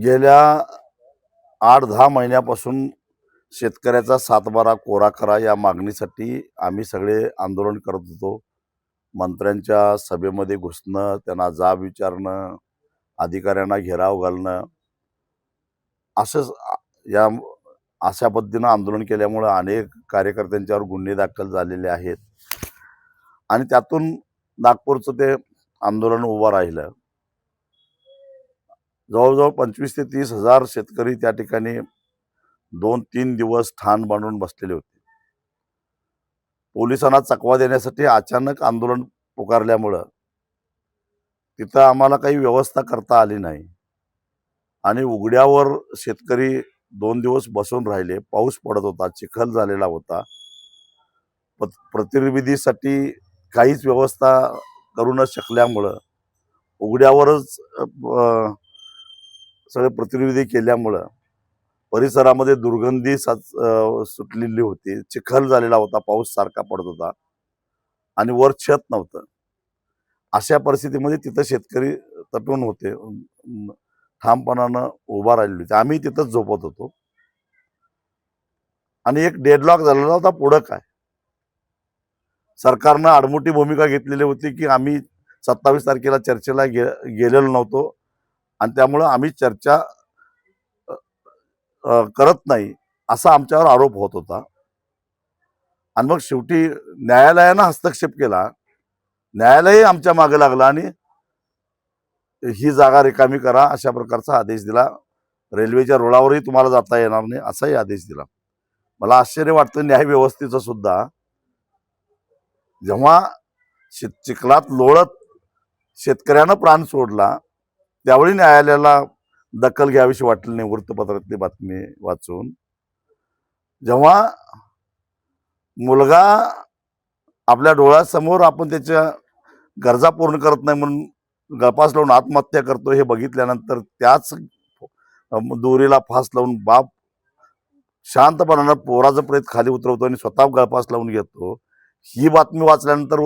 गेल्या 8-10 महिन्यापासून शेतकऱ्याचा सातबारा कोरा करा या मागणीसाठी आम्ही सगळे आंदोलन करत होतो. मंत्र्यांच्या सभेमध्ये घुसणं, त्यांना जाब विचारणं, अधिकाऱ्यांना घेराव घालणं, असंच या अशा पद्धतीनं आंदोलन केल्यामुळं अनेक कार्यकर्त्यांच्यावर गुन्हे दाखल झालेले आहेत आणि त्यातून नागपूरचं ते आंदोलन उभं राहिलं. जवळजवळ 25,000 ते 30,000 शेतकरी त्या ठिकाणी 2-3 दिवस ठाण बांधून बसलेले होते. पोलिसांना चकवा देण्यासाठी अचानक आंदोलन पुकारल्यामुळं तिथं आम्हाला काही व्यवस्था करता आली नाही आणि उघड्यावर शेतकरी 2 दिवस बसून राहिले. पाऊस पडत होता, चिखल झालेला होता. प्रतिनिधीसाठी काहीच व्यवस्था करू न शकल्यामुळं उघड्यावरच सगळे प्रतिनिधी केल्यामुळं परिसरामध्ये दुर्गंधी सुटलेली होती. चिखल झालेला होता, पाऊस सारखा पडत होता आणि वर छत नव्हतं. अशा परिस्थितीमध्ये तिथं शेतकरी तटून होते, ठामपणानं उभा राहिलेले होते. आम्ही तिथंच झोपत होतो आणि एक डेडलॉक झालेला होता. पुढं काय, सरकारनं आडमुठी भूमिका घेतलेली होती की आम्ही 27 तारखेला चर्चेला गेलेलो नव्हतो आणि त्यामुळं आम्ही चर्चा करत नाही असा आमच्यावर आरोप होत होता. आणि मग शेवटी न्यायालयानं हस्तक्षेप केला. न्यायालयही आमच्या मागे लागला आणि ही जागा रिकामी करा अशा प्रकारचा आदेश दिला. रेल्वेच्या रुळावरही तुम्हाला जाता येणार नाही असाही आदेश दिला. मला आश्चर्य वाटतं न्याय व्यवस्थेचं सुद्धा. जेव्हा चिखलात लोळत शेतकऱ्यानं प्राण सोडला त्यावेळी न्यायालयाला दखल घ्यावीशी वाटली नाही. वृत्तपत्रातली बातमी वाचून जेव्हा मुलगा आपल्या डोळ्यासमोर आपण त्याच्या गरजा पूर्ण करत नाही म्हणून गळफास लावून आत्महत्या करतो हे बघितल्यानंतर त्याच दोरीला फास लावून बाप शांतपणानं पोराचं प्रेत खाली उतरवतो आणि स्वतः गळफास लावून घेतो. ही बातमी वाचल्यानंतर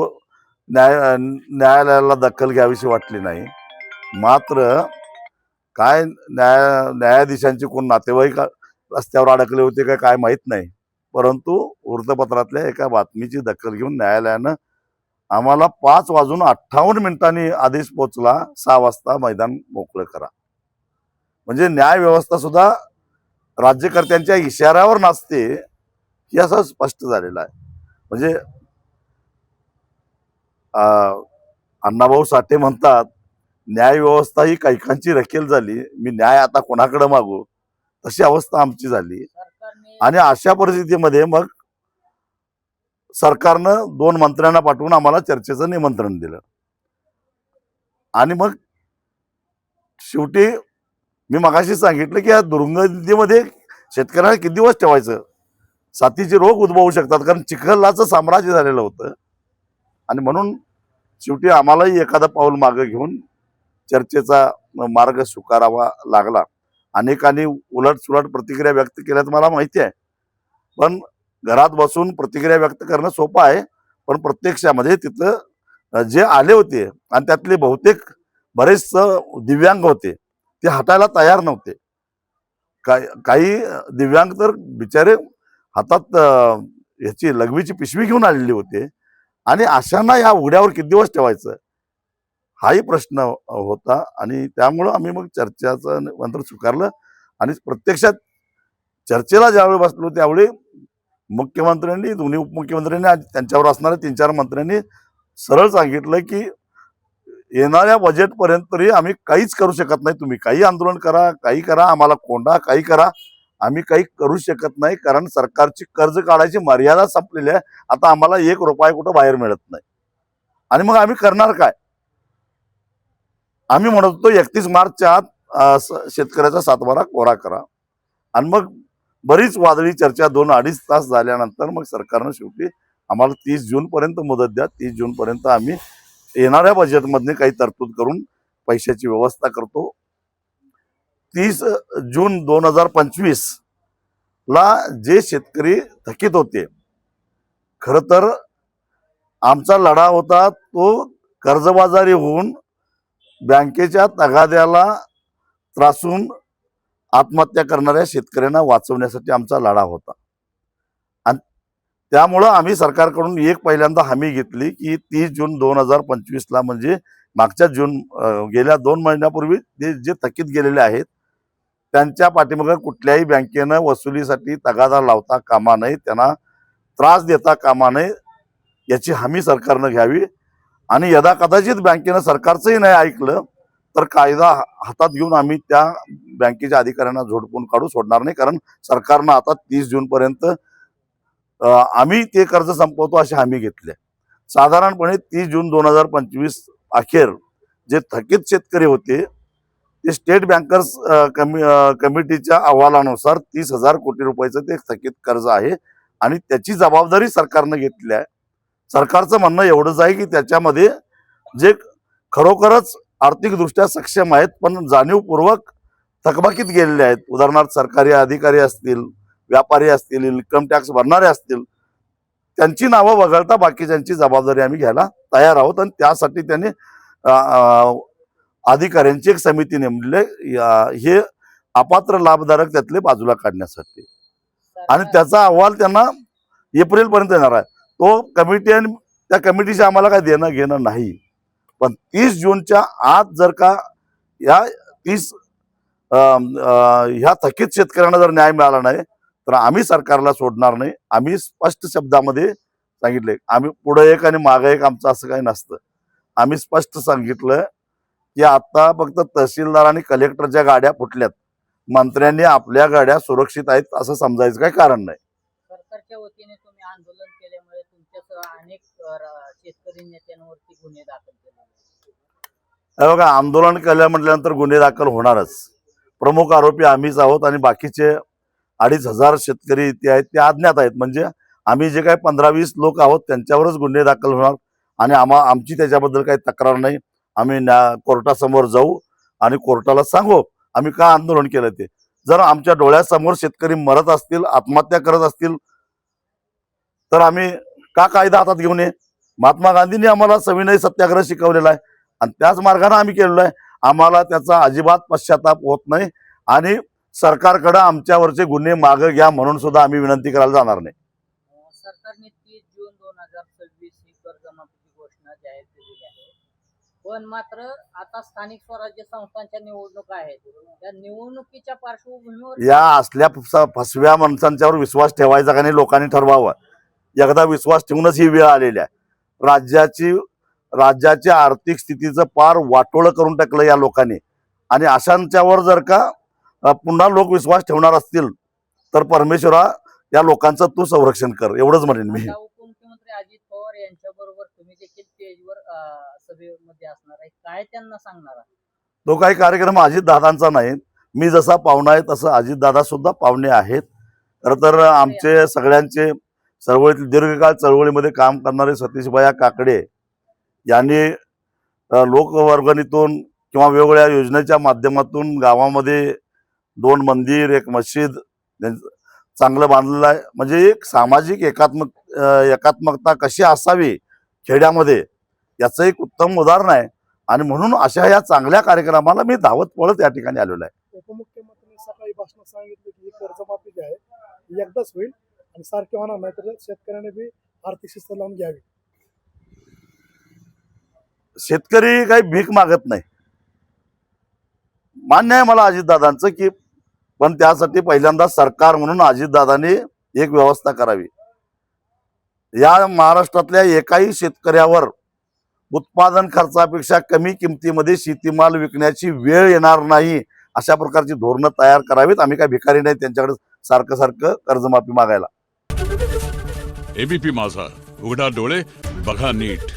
न्यायालयाला दखल घ्यावीशी वाटली नाही. मात्र काय न्यायाधीशांचे कोण नातेवाईक रस्त्यावर अडकले होते काय माहीत नाही, परंतु वृत्तपत्रातल्या एका बातमीची दखल घेऊन न्यायालयानं आम्हाला 5:58 आदेश पोचला, 6 वाजता मैदान मोकळं करा. म्हणजे न्याय व्यवस्था सुद्धा राज्यकर्त्यांच्या इशाऱ्यावर नाचते हे असं स्पष्ट झालेलं आहे. म्हणजे अण्णाभाऊ साठे म्हणतात, न्याय व्यवस्था ही कैकांची रखेल झाली, मी न्याय आता कोणाकडे मागू, तशी अवस्था आमची झाली. आणि अशा परिस्थितीमध्ये मग सरकारनं 2 मंत्र्यांना पाठवून आम्हाला चर्चेचं निमंत्रण दिलं. आणि मग शेवटी मी मगाशी सांगितलं की या दुर्गंधीमध्ये शेतकऱ्यांना किती दिवस ठेवायचं. साथीचे रोग उद्भवू शकतात कारण चिखलाचं साम्राज्य झालेलं होतं. आणि म्हणून शेवटी आम्हालाही एखादं पाऊल मागे घेऊन चर्चेचा मार्ग स्वीकारावा लागला. अनेकांनी उलटसुलट प्रतिक्रिया व्यक्त केल्याचं मला माहिती आहे, पण घरात बसून प्रतिक्रिया व्यक्त करणं सोपं आहे, पण प्रत्यक्षामध्ये तिथं जे आले होते आणि त्यातले बहुतेक बरेच दिव्यांग होते, ते हटायला तयार नव्हते. काही दिव्यांग तर बिचारे हातात ह्याची लघवीची पिशवी घेऊन आलेली होते. आणि अशांना या उघड्यावर किती दिवस ठेवायचं हाही प्रश्न होता. आणि त्यामुळं आम्ही मग चर्चेचं मंत्र स्वीकारलं. आणि प्रत्यक्षात चर्चेला ज्यावेळी बसलो त्यावेळी मुख्यमंत्र्यांनी, दोन्ही उपमुख्यमंत्र्यांनी आणि त्यांच्यावर असणाऱ्या 3-4 मंत्र्यांनी सरळ सांगितलं की येणाऱ्या बजेटपर्यंत तरी आम्ही काहीच करू शकत नाही. तुम्ही काही आंदोलन करा, काही करा, आम्हाला कोंडा, काही करा, आम्ही काही करू शकत नाही कारण सरकारची कर्ज काढायची मर्यादा संपलेली आहे. आता आम्हाला 1 रुपया कुठं बाहेर मिळत नाही. आणि मग आम्ही करणार काय. आम्ही म्हणत होतो 31 मार्चच्या आत शेतकऱ्याचा सातबारा कोरा करा. आणि मग बरीच वादळी चर्चा 2-2.5 तास झाल्यानंतर मग सरकारनं शेवटी आम्हाला 30 जूनपर्यंत मुदत द्या, 30 जूनपर्यंत आम्ही येणाऱ्या बजेटमधने काही तरतूद करून पैशाची व्यवस्था करतो. 30 जून 2025 ला जे शेतकरी थकीत होते, खरं तर आमचा लढा होता तो कर्जबाजारी होऊन बँकेच्या तगाद्याला त्रासून आत्महत्या करणाऱ्या शेतकऱ्यांना वाचवण्यासाठी आमचा लढा होता. आणि त्यामुळं आम्ही सरकारकडून पहिल्यांदा हमी घेतली की 30 जून 2025ला म्हणजे मागच्या गेल्या 2 महिन्यापूर्वी जे थकीत गेलेले आहेत त्यांच्या पाठीमागे कुठल्याही बँकेनं वसुलीसाठी तगादा लावता कामा नये, त्यांना त्रास देता कामा नये याची हमी सरकारनं घ्यावी. आणि यदा कदाचित बँकेनं सरकारचंही नाही ऐकलं तर कायदा हातात घेऊन आम्ही त्या बँकेच्या अधिकाऱ्यांना झोडपून काढू सोडणार नाही. कारण सरकारनं आता 30 जूनपर्यंत आम्ही ते कर्ज संपवतो अशी हमी घेतली. साधारणपणे 30 जून 2025 अखेर जे थकीत शेतकरी होते ते स्टेट बँकर्स कमिटीच्या अहवालानुसार 30,000 कोटी रुपयाचं ते थकीत कर्ज आहे आणि त्याची जबाबदारी सरकारनं घेतली आहे. सरकारचं म्हणणं एवढंच आहे की त्याच्यामध्ये जे खरोखरच आर्थिकदृष्ट्या सक्षम आहेत पण जाणीवपूर्वक थकबाकीत गेलेले आहेत, उदाहरणार्थ सरकारी अधिकारी असतील, व्यापारी असतील, इन्कम टॅक्स भरणारे असतील, त्यांची नावं वगळता बाकीच्यांची जबाबदारी आम्ही घ्यायला तयार आहोत. आणि त्यासाठी त्यांनी अधिकाऱ्यांची एक समिती नेमली हे अपात्र लाभधारक त्यातले बाजूला काढण्यासाठी. आणि त्याचा अहवाल त्यांना एप्रिलपर्यंत येणार आहे. तो कमिटी आणि त्या कमिटीशी आम्हाला काय देणं घेणं नाही. पण 30 जूनच्या आत जर का ह्या थकीत शेतकऱ्यांना जर न्याय मिळाला नाही तर आम्ही सरकारला सोडणार नाही. आम्ही स्पष्ट शब्दामध्ये सांगितले, आम्ही पुढे एक आणि मागे एक आमचं असं काही नसतं. आम्ही स्पष्ट सांगितलं की आता फक्त तहसीलदार आणि कलेक्टरच्या गाड्या फुटल्यात, मंत्र्यांनी आपल्या गाड्या सुरक्षित आहेत असं समजायचं काही कारण नाही. सरकारच्या वतीने तुम्ही आंदोलन केल्यामुळे तुमच्यासह अनेक शेतकरी नेत्यांवरती गुन्हे दाखल केले. बघा, आंदोलन केलं म्हटल्यानंतर गुन्हे दाखल होणारच. प्रमुख आरोपी आम्हीच आहोत आणि बाकीचे 2,500 शेतकरी ते आहेत ते अज्ञात आहेत. म्हणजे आम्ही जे काही 15-20 लोक आहोत त्यांच्यावरच गुन्हे दाखल होणार आणि आमची त्याच्याबद्दल काही तक्रार नाही. आम्ही कोर्टासमोर जाऊ आणि कोर्टाला सांगू आम्ही का आंदोलन केलं ते. जर आमच्या डोळ्यासमोर शेतकरी मरत असतील, आत्महत्या करत असतील तर आम्ही का कायदा हातात घेऊन ये. महात्मा गांधींनी आम्हाला सविनय सत्याग्रह शिकवलेला आहे आणि त्याच मार्गाने आम्ही केलेलो आहे. आम्हाला त्याचा अजिबात पश्चाताप होत नाही आणि सरकारकडे आमच्यावरचे गुन्हे मागे घ्या म्हणून सुद्धा आम्ही विनंती करायला जाणार नाही. सरकारने 30 जून 2026 ही कर्जमाफीची घोषणा जाहीर केलेली आहे. पण मात्र आता स्थानिक स्वराज्य संस्थांच्या निवडणुका आहेत. त्या निवडणुकीच्या पार्श्वभूमीवर या असल्या फसव्या माणसांच्यावर विश्वास ठेवायचा का नाही लोकांनी ठरवावं. एकदा विश्वास ठेवूनच ही वेळ आलेली आहे. राज्याच्या आर्थिक स्थितीचं पार वाटोळं करून टाकलं या लोकांनी आणि अशांच्यावर जर का पुन्हा लोक विश्वास ठेवणार असतील तर परमेश्वरा या लोकांचं तू संरक्षण कर, एवढंच म्हणेन मी. उपमुख्यमंत्री अजित पवार यांच्याबरोबर तुम्ही देखील स्टेजवर सभेमध्ये असणार आहे, काय त्यांना सांगणार? तो काही कार्यक्रम अजितदादांचा नाही. मी जसा पाहुणा आहे तसं अजितदादा सुद्धा पाहुणे आहेत. खरं तर आमचे सगळ्यांचे चळवळीतील दीर्घकाळ चळवळीमध्ये काम करणारे सतीशभाई काकडे यांनी लोकवर्गणीतून किंवा वेगवेगळ्या योजनेच्या माध्यमातून गावामध्ये 2 मंदिर, 1 मस्जिद चांगलं बांधलेलं आहे. म्हणजे एक सामाजिक एकात्मकता कशी असावी खेड्यामध्ये याचं एक उत्तम उदाहरण आहे. आणि म्हणून अशा या चांगल्या कार्यक्रमाला मी धावत पळत या ठिकाणी आलेलो आहे. उपमुख्यमंत्र्यांनी सकाळी भाषणात सांगितलं की कर्जमाफी जी आहे एकदाच होईल आणि सारखे होणार नाही, तर शेतकऱ्याने बी आर्थिक शिस्त लावून घ्यावी. शेतकरी काही भीक मागत नाही, मान्य आहे मला अजितदादांचं की, पण त्यासाठी पहिल्यांदा सरकार म्हणून अजितदादांनी एक व्यवस्था करावी. या महाराष्ट्रातल्या एकाही शेतकऱ्यावर उत्पादन खर्चापेक्षा कमी किमतीमध्ये शेतीमाल विकण्याची वेळ येणार नाही अशा प्रकारची धोरणं तयार करावीत. आम्ही काही भिकारी नाही त्यांच्याकडे सारखं कर्जमाफी मागायला. एबीपी माझा, उघडा डोळे बघा नीट.